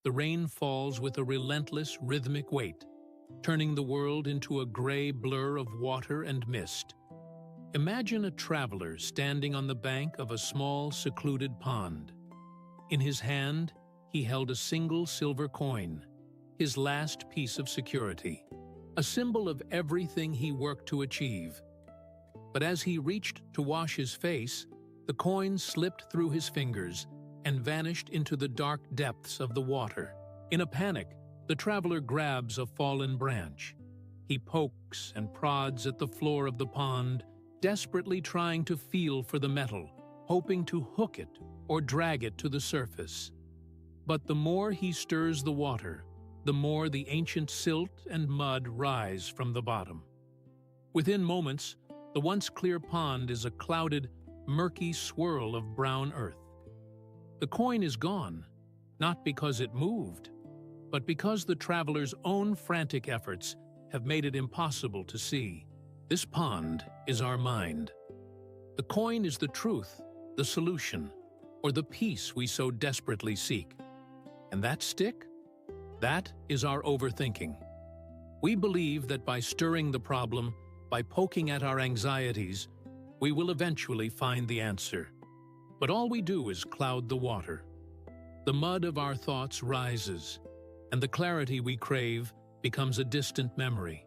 the rain falls with a relentless rhythmic weight, turning the world into a gray blur of water and mist. Imagine a traveler standing on the bank of a small, secluded pond. In his hand, he held a single silver coin, his last piece of security, a symbol of everything he worked to achieve. But as he reached to wash his face, the coin slipped through his fingers and vanished into the dark depths of the water. In a panic, the traveler grabs a fallen branch. He pokes and prods at the floor of the pond, desperately trying to feel for the metal, hoping to hook it or drag it to the surface. But the more he stirs the water, the more the ancient silt and mud rise from the bottom. Within moments, the once clear pond is a clouded, murky swirl of brown earth. The coin is gone, not because it moved, but because the traveler's own frantic efforts have made it impossible to see. This pond is our mind. The coin is the truth, the solution, or the peace we so desperately seek. And that stick? That is our overthinking. We believe that by stirring the problem, by poking at our anxieties, we will eventually find the answer. But all we do is cloud the water. The mud of our thoughts rises, and the clarity we crave becomes a distant memory.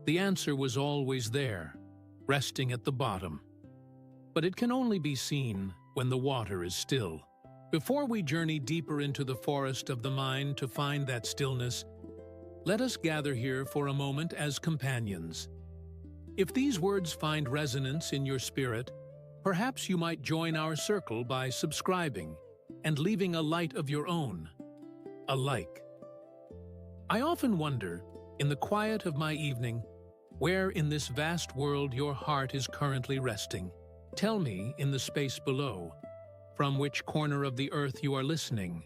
The answer was always there, resting at the bottom. But it can only be seen when the water is still. Before we journey deeper into the forest of the mind to find that stillness, let us gather here for a moment as companions. If these words find resonance in your spirit, perhaps you might join our circle by subscribing and leaving a light of your own, a like. I often wonder, in the quiet of my evening, where in this vast world your heart is currently resting. Tell me in the space below, from which corner of the earth you are listening.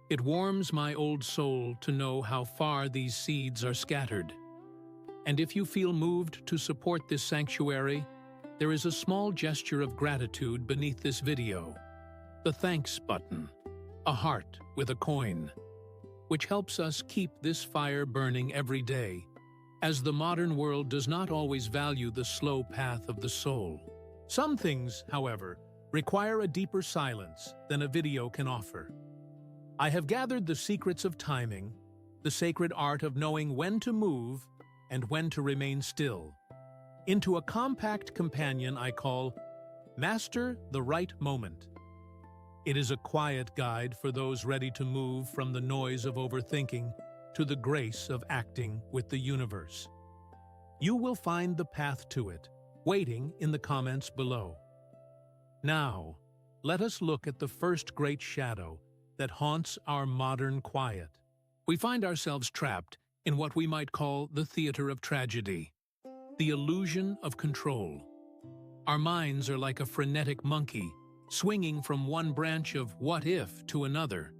It warms my old soul to know how far these seeds are scattered. And if you feel moved to support this sanctuary, there is a small gesture of gratitude beneath this video. The thanks button, a heart with a coin, which helps us keep this fire burning every day, as the modern world does not always value the slow path of the soul. Some things, however, require a deeper silence than a video can offer. I have gathered the secrets of timing, the sacred art of knowing when to move and when to remain still, into a compact companion I call Master the Right Moment. It is a quiet guide for those ready to move from the noise of overthinking to the grace of acting with the universe. You will find the path to it, waiting in the comments below. Now, let us look at the first great shadow that haunts our modern quiet. We find ourselves trapped in what we might call the theater of tragedy, the illusion of control. Our minds are like a frenetic monkey, swinging from one branch of what if to another,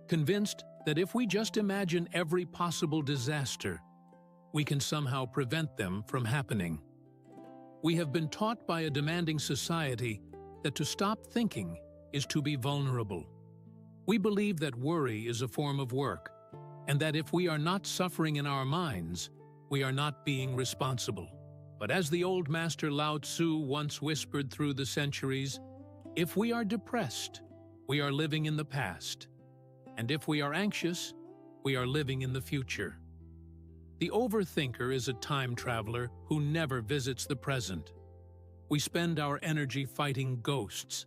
convinced that if we just imagine every possible disaster, we can somehow prevent them from happening. We have been taught by a demanding society that to stop thinking is to be vulnerable. We believe that worry is a form of work, and that if we are not suffering in our minds, we are not being responsible. But as the old master Lao Tzu once whispered through the centuries, if we are depressed, we are living in the past, and if we are anxious, we are living in the future. The overthinker is a time traveler who never visits the present. We spend our energy fighting ghosts.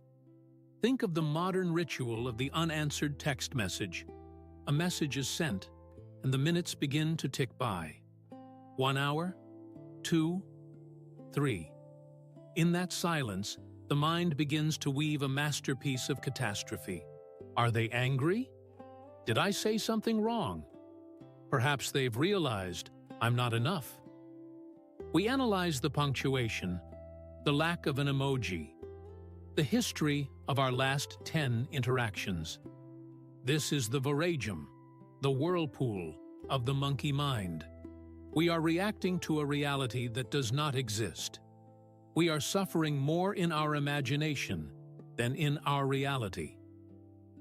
Think of the modern ritual of the unanswered text message. A message is sent, and the minutes begin to tick by. 1 hour, 2, 3. In that silence, the mind begins to weave a masterpiece of catastrophe. Are they angry? Did I say something wrong? Perhaps they've realized I'm not enough. We analyze the punctuation, the lack of an emoji, the history of our last 10 interactions. This is the voragem, the whirlpool of the monkey mind. We are reacting to a reality that does not exist. We are suffering more in our imagination than in our reality.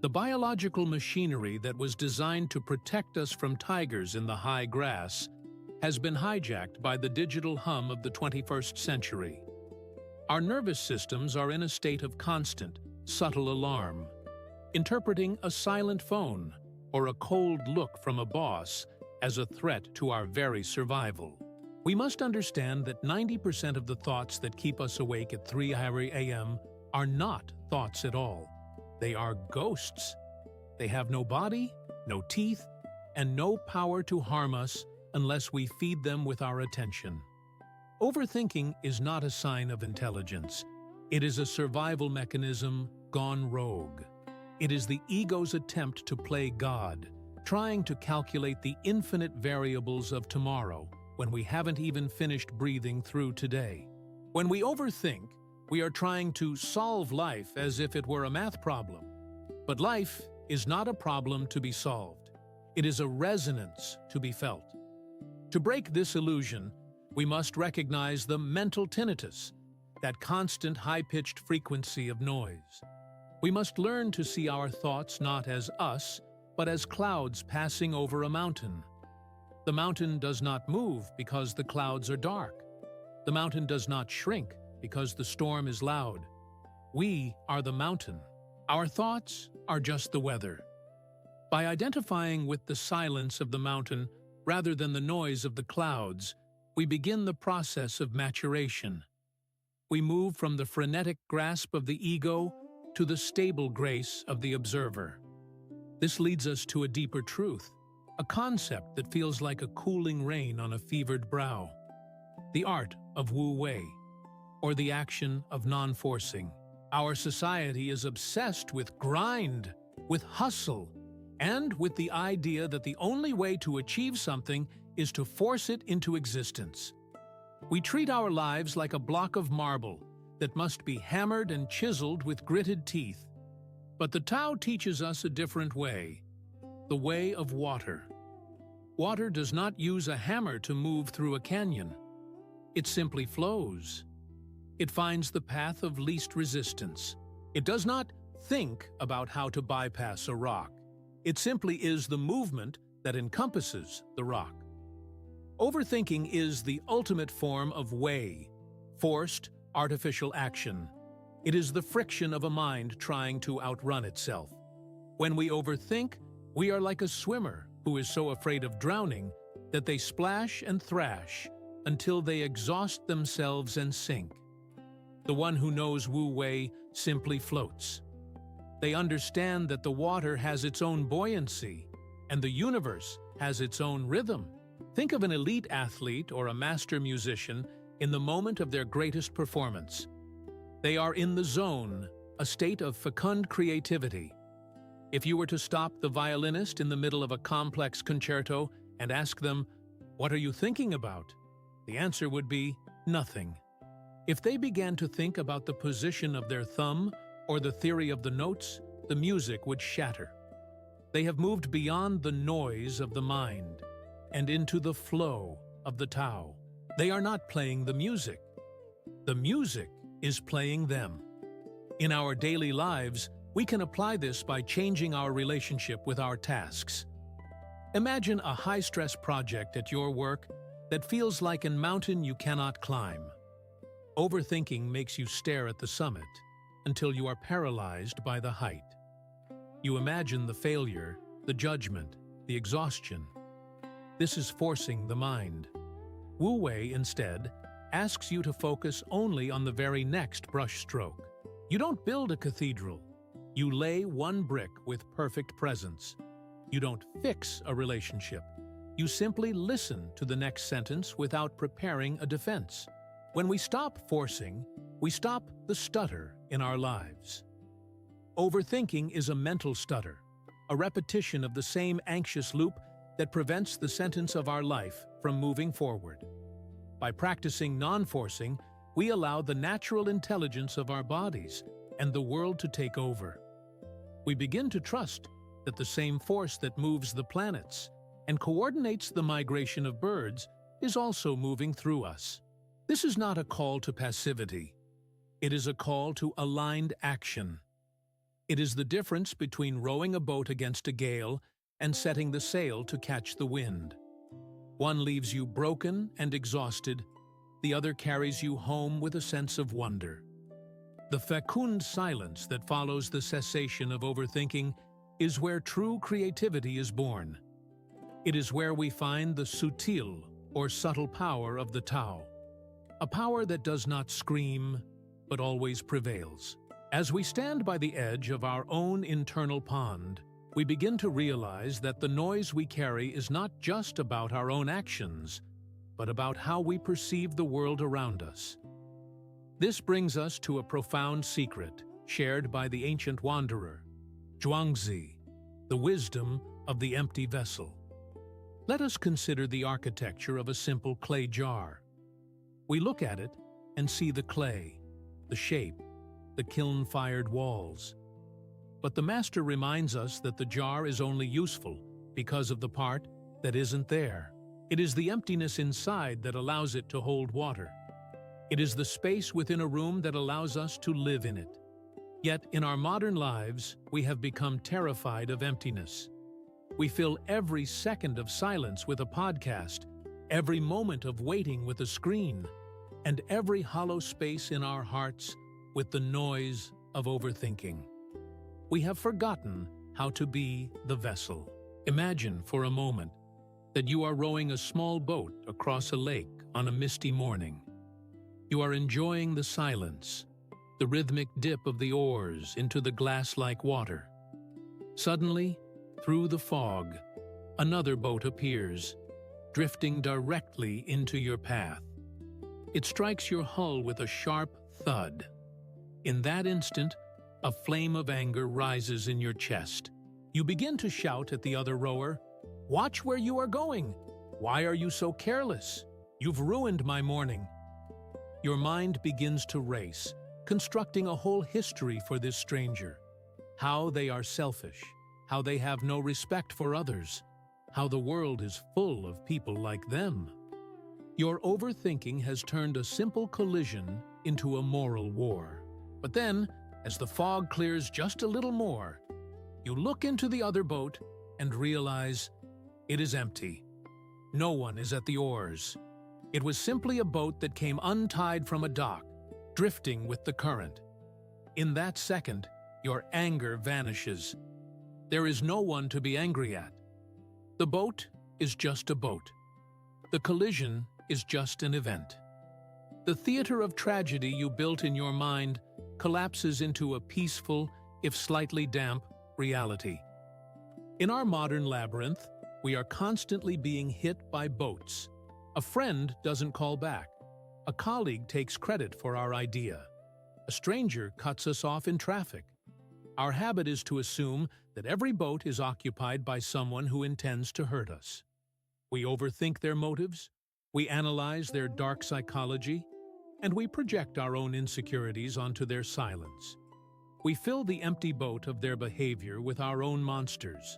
The biological machinery that was designed to protect us from tigers in the high grass has been hijacked by the digital hum of the 21st century. Our nervous systems are in a state of constant, subtle alarm, interpreting a silent phone or a cold look from a boss as a threat to our very survival. We must understand that 90% of the thoughts that keep us awake at 3 a.m. are not thoughts at all. They are ghosts. They have no body, no teeth, and no power to harm us unless we feed them with our attention. Overthinking is not a sign of intelligence. It is a survival mechanism gone rogue. It is the ego's attempt to play God, trying to calculate the infinite variables of tomorrow when we haven't even finished breathing through today. When we overthink, we are trying to solve life as if it were a math problem. But life is not a problem to be solved. It is a resonance to be felt. To break this illusion, we must recognize the mental tinnitus, that constant high-pitched frequency of noise. We must learn to see our thoughts not as us, but as clouds passing over a mountain. The mountain does not move because the clouds are dark. The mountain does not shrink because the storm is loud. We are the mountain. Our thoughts are just the weather. By identifying with the silence of the mountain rather than the noise of the clouds, we begin the process of maturation. We move from the frenetic grasp of the ego to the stable grace of the observer. This leads us to a deeper truth, a concept that feels like a cooling rain on a fevered brow. The art of Wu Wei, or the action of non-forcing. Our society is obsessed with grind, with hustle, and with the idea that the only way to achieve something is to force it into existence. We treat our lives like a block of marble that must be hammered and chiseled with gritted teeth. But the Tao teaches us a different way, the way of water. Water does not use a hammer to move through a canyon. It simply flows. It finds the path of least resistance. It does not think about how to bypass a rock. It simply is the movement that encompasses the rock. Overthinking is the ultimate form of Wei, forced, artificial action. It is the friction of a mind trying to outrun itself. When we overthink, we are like a swimmer who is so afraid of drowning that they splash and thrash until they exhaust themselves and sink. The one who knows Wu Wei simply floats. They understand that the water has its own buoyancy, and the universe has its own rhythm. Think of an elite athlete or a master musician in the moment of their greatest performance. They are in the zone, a state of fecund creativity. If you were to stop the violinist in the middle of a complex concerto and ask them, "What are you thinking about?" the answer would be, "Nothing." If they began to think about the position of their thumb or the theory of the notes, the music would shatter. They have moved beyond the noise of the mind and into the flow of the Tao. They are not playing the music. The music is playing them. In our daily lives, we can apply this by changing our relationship with our tasks. Imagine a high-stress project at your work that feels like a mountain you cannot climb. Overthinking makes you stare at the summit until you are paralyzed by the height. You imagine the failure, the judgment, the exhaustion. This is forcing the mind. Wu Wei, instead, asks you to focus only on the very next brushstroke. You don't build a cathedral. You lay one brick with perfect presence. You don't fix a relationship. You simply listen to the next sentence without preparing a defense. When we stop forcing, we stop the stutter in our lives. Overthinking is a mental stutter, a repetition of the same anxious loop that prevents the sentence of our life from moving forward. By practicing non-forcing, we allow the natural intelligence of our bodies and the world to take over. We begin to trust that the same force that moves the planets and coordinates the migration of birds is also moving through us. This is not a call to passivity. It is a call to aligned action. It is the difference between rowing a boat against a gale and setting the sail to catch the wind. One leaves you broken and exhausted, the other carries you home with a sense of wonder. The fecund silence that follows the cessation of overthinking is where true creativity is born. It is where we find the sutil or subtle power of the Tao, a power that does not scream, but always prevails. As we stand by the edge of our own internal pond, we begin to realize that the noise we carry is not just about our own actions, but about how we perceive the world around us. This brings us to a profound secret shared by the ancient wanderer, Zhuangzi, the wisdom of the empty vessel. Let us consider the architecture of a simple clay jar. We look at it and see the clay, the shape, the kiln-fired walls. But the master reminds us that the jar is only useful because of the part that isn't there. It is the emptiness inside that allows it to hold water. It is the space within a room that allows us to live in it. Yet, in our modern lives, we have become terrified of emptiness. We fill every second of silence with a podcast, every moment of waiting with a screen, and every hollow space in our hearts with the noise of overthinking. We have forgotten how to be the vessel. Imagine for a moment that you are rowing a small boat across a lake on a misty morning. You are enjoying the silence, the rhythmic dip of the oars into the glass-like water. Suddenly, through the fog, another boat appears, drifting directly into your path. It strikes your hull with a sharp thud. In that instant, a flame of anger rises in your chest. You begin to shout at the other rower, "Watch where you are going! Why are you so careless? You've ruined my morning." Your mind begins to race, constructing a whole history for this stranger. How they are selfish, how they have no respect for others, how the world is full of people like them. Your overthinking has turned a simple collision into a moral war. But then, as the fog clears just a little more, you look into the other boat and realize it is empty. No one is at the oars. It was simply a boat that came untied from a dock, drifting with the current. In that second, your anger vanishes. There is no one to be angry at. The boat is just a boat. The collision is just an event. The theater of tragedy you built in your mind collapses into a peaceful, if slightly damp, reality. In our modern labyrinth, we are constantly being hit by boats. A friend doesn't call back. A colleague takes credit for our idea. A stranger cuts us off in traffic. Our habit is to assume that every boat is occupied by someone who intends to hurt us. We overthink their motives, we analyze their dark psychology, and we project our own insecurities onto their silence. We fill the empty boat of their behavior with our own monsters.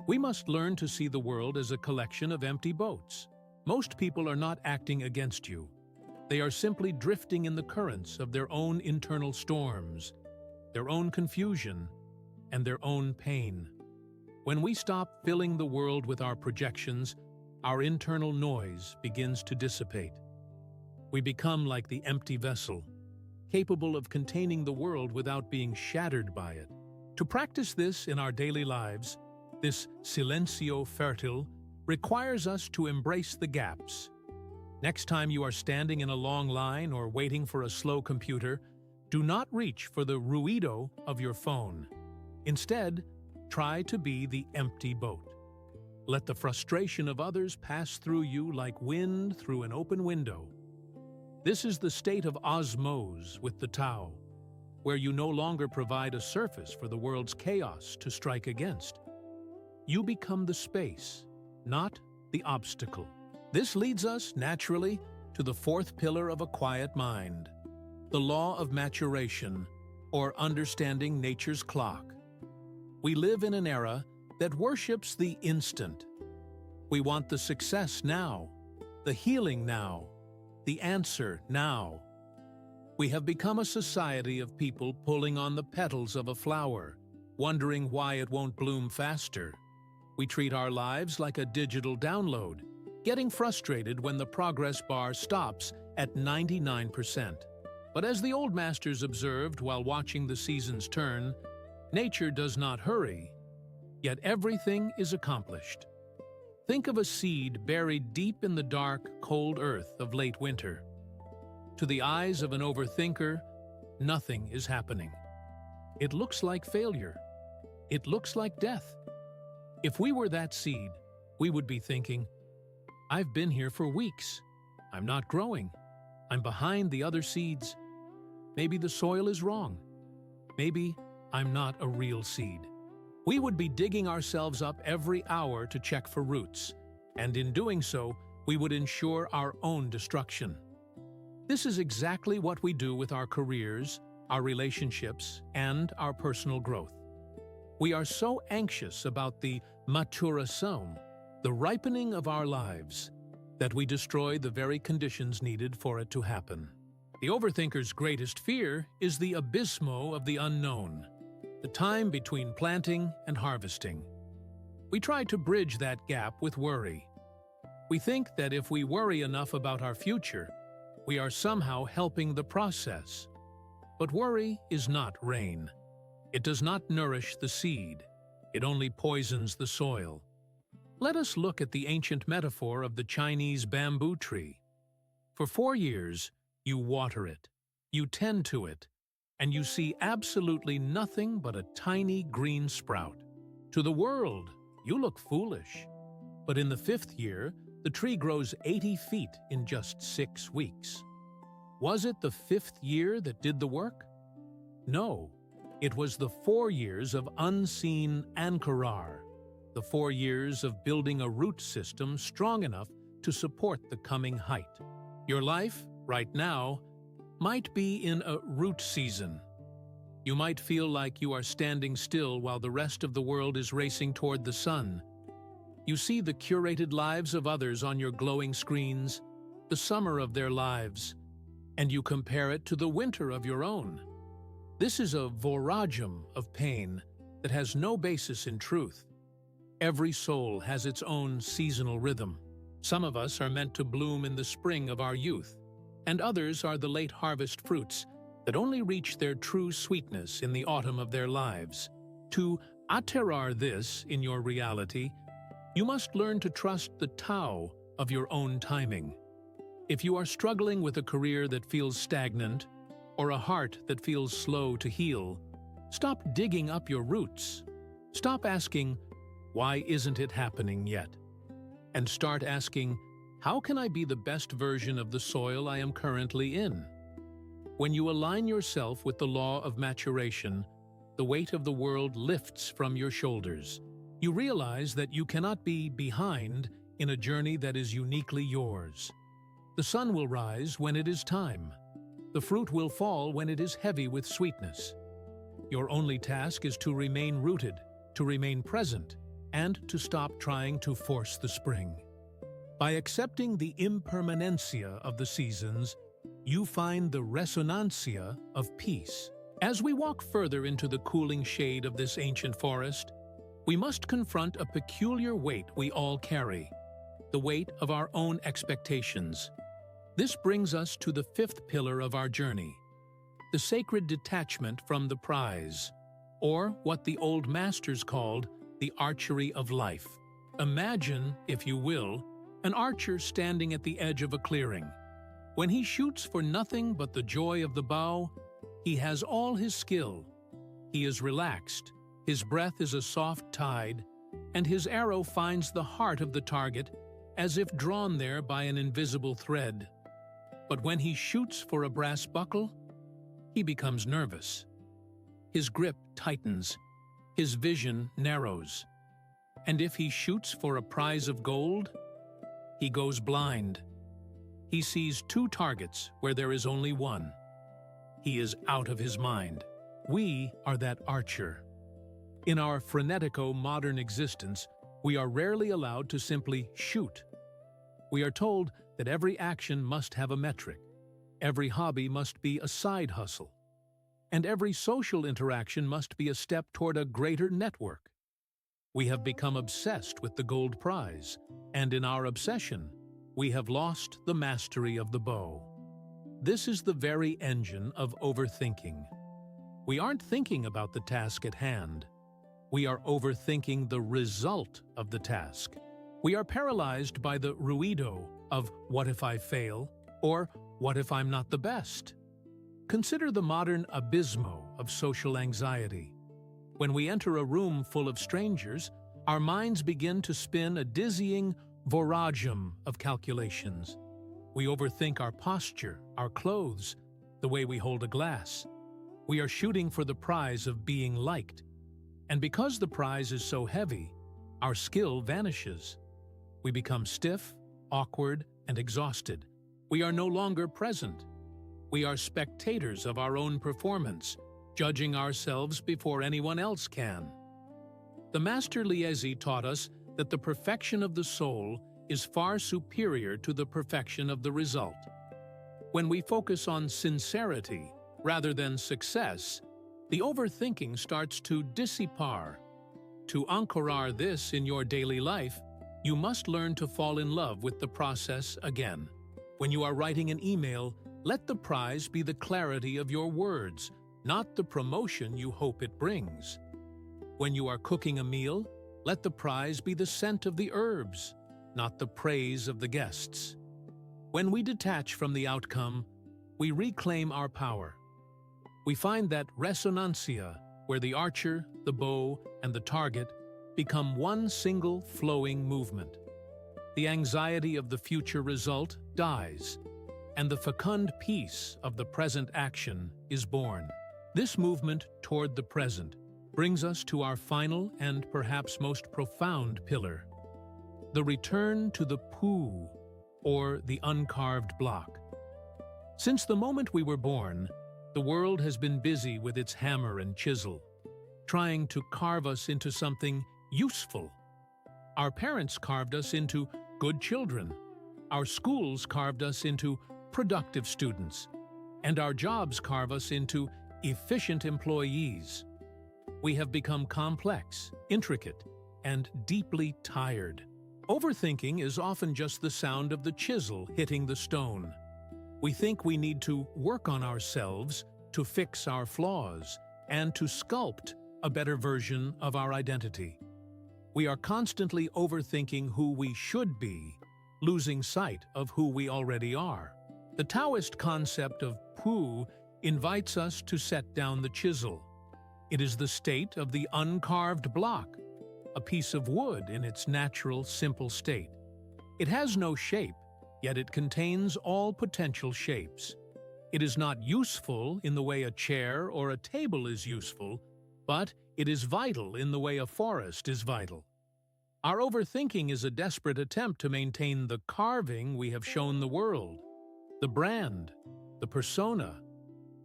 We must learn to see the world as a collection of empty boats. Most people are not acting against you. They are simply drifting in the currents of their own internal storms, their own confusion, and their own pain. When we stop filling the world with our projections, our internal noise begins to dissipate. We become like the empty vessel, capable of containing the world without being shattered by it. To practice this in our daily lives, this silencio fertil requires us to embrace the gaps. Next time you are standing in a long line or waiting for a slow computer, do not reach for the ruido of your phone. Instead, try to be the empty boat. Let the frustration of others pass through you like wind through an open window. This is the state of osmose with the Tao, where you no longer provide a surface for the world's chaos to strike against. You become the space, not the obstacle. This leads us, naturally, to the fourth pillar of a quiet mind, the law of maturation, or understanding nature's clock. We live in an era that worships the instant. We want the success now, the healing now, the answer now. We have become a society of people pulling on the petals of a flower, wondering why it won't bloom faster. We treat our lives like a digital download, getting frustrated when the progress bar stops at 99%. But as the old masters observed while watching the seasons turn, nature does not hurry, yet everything is accomplished. Think of a seed buried deep in the dark, cold earth of late winter. To the eyes of an overthinker, nothing is happening. It looks like failure. It looks like death. If we were that seed, we would be thinking, I've been here for weeks. I'm not growing. I'm behind the other seeds. Maybe the soil is wrong. Maybe I'm not a real seed. We would be digging ourselves up every hour to check for roots, and in doing so, we would ensure our own destruction. This is exactly what we do with our careers, our relationships, and our personal growth. We are so anxious about the maturation, the ripening of our lives, that we destroy the very conditions needed for it to happen. The overthinker's greatest fear is the abysmo of the unknown, the time between planting and harvesting. We try to bridge that gap with worry. We think that if we worry enough about our future, we are somehow helping the process. But worry is not rain. It does not nourish the seed. It only poisons the soil. Let us look at the ancient metaphor of the Chinese bamboo tree. For 4 years, you water it, you tend to it, and you see absolutely nothing but a tiny green sprout. To the world, you look foolish. But in the 5th year, the tree grows 80 feet in just 6 weeks. Was it the 5th year that did the work? No, it was the 4 years of unseen anchorar, the 4 years of building a root system strong enough to support the coming height. Your life, right now, might be in a root season. You might feel like you are standing still while the rest of the world is racing toward the sun. You see the curated lives of others on your glowing screens, the summer of their lives, and you compare it to the winter of your own. This is a voragem of pain that has no basis in truth. Every soul has its own seasonal rhythm. Some of us are meant to bloom in the spring of our youth, and others are the late harvest fruits that only reach their true sweetness in the autumn of their lives. To atterrar this in your reality, you must learn to trust the Tao of your own timing. If you are struggling with a career that feels stagnant, or a heart that feels slow to heal, stop digging up your roots. Stop asking, why isn't it happening yet? And start asking, how can I be the best version of the soil I am currently in? When you align yourself with the law of maturation, the weight of the world lifts from your shoulders. You realize that you cannot be behind in a journey that is uniquely yours. The sun will rise when it is time. The fruit will fall when it is heavy with sweetness. Your only task is to remain rooted, to remain present, and to stop trying to force the spring. By accepting the impermanencia of the seasons, you find the resonancia of peace. As we walk further into the cooling shade of this ancient forest, we must confront a peculiar weight we all carry, the weight of our own expectations. This brings us to the 5th pillar of our journey, the sacred detachment from the prize, or what the old masters called the archery of life. Imagine, if you will, an archer standing at the edge of a clearing. When he shoots for nothing but the joy of the bow, he has all his skill. He is relaxed, his breath is a soft tide, and his arrow finds the heart of the target as if drawn there by an invisible thread. But when he shoots for a brass buckle, he becomes nervous. His grip tightens, his vision narrows. And if he shoots for a prize of gold, he goes blind. He sees 2 targets where there is only one. He is out of his mind. We are that archer. In our frenetico modern existence, we are rarely allowed to simply shoot. We are told that every action must have a metric. Every hobby must be a side hustle. And every social interaction must be a step toward a greater network. We have become obsessed with the gold prize, and in our obsession, we have lost the mastery of the bow. This is the very engine of overthinking. We aren't thinking about the task at hand. We are overthinking the result of the task. We are paralyzed by the ruido of "what if I fail?" or "what if I'm not the best?" Consider the modern abysmo of social anxiety. When we enter a room full of strangers, our minds begin to spin a dizzying voragem of calculations. We overthink our posture, our clothes, the way we hold a glass. We are shooting for the prize of being liked. And because the prize is so heavy, our skill vanishes. We become stiff, awkward, and exhausted. We are no longer present. We are spectators of our own performance, judging ourselves before anyone else can. The Master Liezi taught us that the perfection of the soul is far superior to the perfection of the result. When we focus on sincerity rather than success, the overthinking starts to dissipar. To anchorar this in your daily life, you must learn to fall in love with the process again. When you are writing an email, let the prize be the clarity of your words, not the promotion you hope it brings. When you are cooking a meal, let the prize be the scent of the herbs, not the praise of the guests. When we detach from the outcome, we reclaim our power. We find that resonancia, where the archer, the bow, and the target become one single flowing movement. The anxiety of the future result dies, and the fecund peace of the present action is born. This movement toward the present brings us to our final and perhaps most profound pillar, the return to the Pu, or the uncarved block. Since the moment we were born, the world has been busy with its hammer and chisel, trying to carve us into something useful. Our parents carved us into good children. Our schools carved us into productive students, and our jobs carve us into efficient employees. We have become complex, intricate, and deeply tired. Overthinking is often just the sound of the chisel hitting the stone. We think we need to work on ourselves to fix our flaws and to sculpt a better version of our identity. We are constantly overthinking who we should be, losing sight of who we already are. The Taoist concept of Pu invites us to set down the chisel. It is the state of the uncarved block, a piece of wood in its natural, simple state. It has no shape, yet it contains all potential shapes. It is not useful in the way a chair or a table is useful, but it is vital in the way a forest is vital. Our overthinking is a desperate attempt to maintain the carving we have shown the world, the brand, the persona,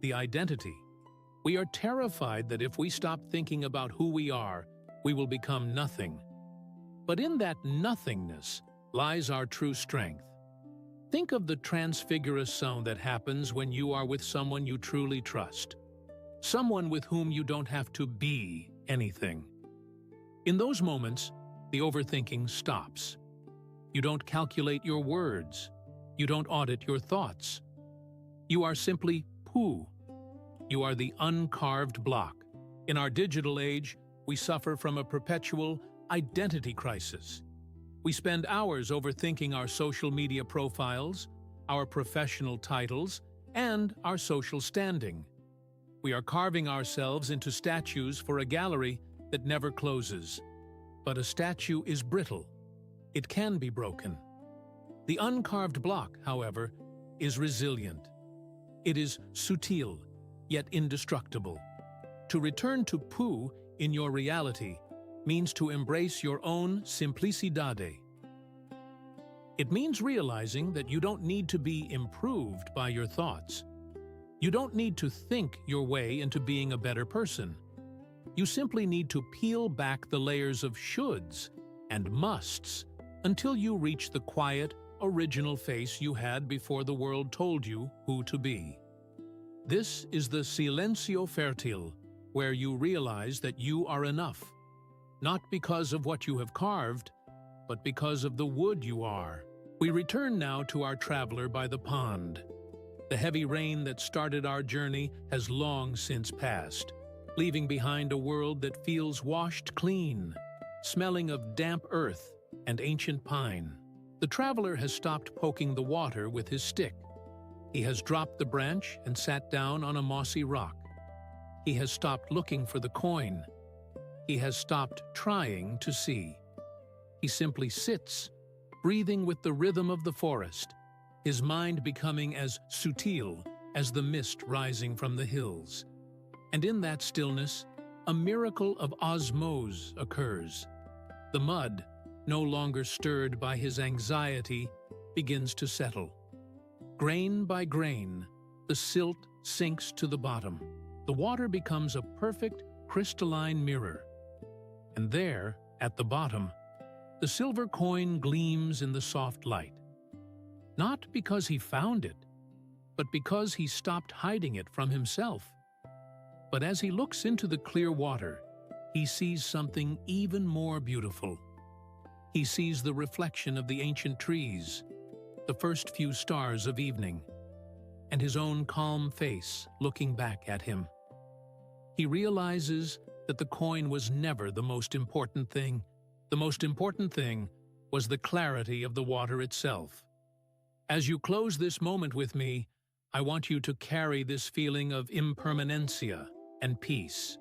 the identity. We are terrified that if we stop thinking about who we are, we will become nothing. But in that nothingness lies our true strength. Think of the transfiguration that happens when you are with someone you truly trust, someone with whom you don't have to be anything. In those moments, the overthinking stops. You don't calculate your words. You don't audit your thoughts. You are simply Pu. You are the uncarved block. In our digital age, we suffer from a perpetual identity crisis. We spend hours overthinking our social media profiles, our professional titles, and our social standing. We are carving ourselves into statues for a gallery that never closes. But a statue is brittle. It can be broken. The uncarved block, however, is resilient. It is subtle, yet indestructible. To return to Pu in your reality means to embrace your own simplicidade. It means realizing that you don't need to be improved by your thoughts. You don't need to think your way into being a better person. You simply need to peel back the layers of shoulds and musts until you reach the quiet, original face you had before the world told you who to be. This is the silencio fertil, where you realize that you are enough, not because of what you have carved, but because of the wood you are. We return now to our traveler by the pond. The heavy rain that started our journey has long since passed, leaving behind a world that feels washed clean, smelling of damp earth and ancient pine. The traveler has stopped poking the water with his stick. He has dropped the branch and sat down on a mossy rock. He has stopped looking for the coin. He has stopped trying to see. He simply sits, breathing with the rhythm of the forest, his mind becoming as subtle as the mist rising from the hills. And in that stillness, a miracle of osmose occurs. The mud, no longer stirred by his anxiety, begins to settle. Grain by grain, the silt sinks to the bottom. The water becomes a perfect, crystalline mirror. And there, at the bottom, the silver coin gleams in the soft light. Not because he found it, but because he stopped hiding it from himself. But as he looks into the clear water, he sees something even more beautiful. He sees the reflection of the ancient trees, the first few stars of evening, and his own calm face looking back at him. He realizes that the coin was never the most important thing. The most important thing was the clarity of the water itself. As you close this moment with me, I want you to carry this feeling of impermanencia and peace.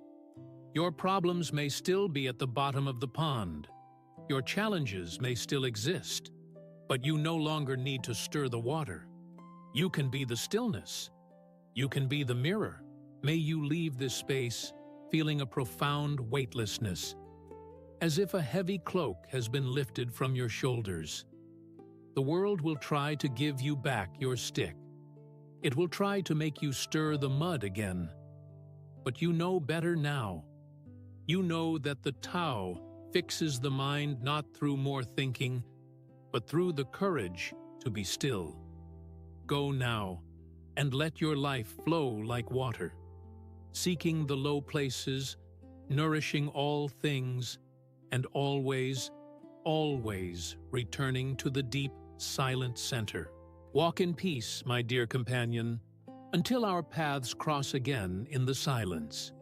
Your problems may still be at the bottom of the pond. Your challenges may still exist, but you no longer need to stir the water. You can be the stillness. You can be the mirror. May you leave this space feeling a profound weightlessness, as if a heavy cloak has been lifted from your shoulders. The world will try to give you back your stick. It will try to make you stir the mud again. But you know better now. You know that the Tao fixes the mind not through more thinking, but through the courage to be still. Go now, and let your life flow like water, seeking the low places, nourishing all things, and always, always returning to the deep, silent center. Walk in peace, my dear companion, until our paths cross again in the silence.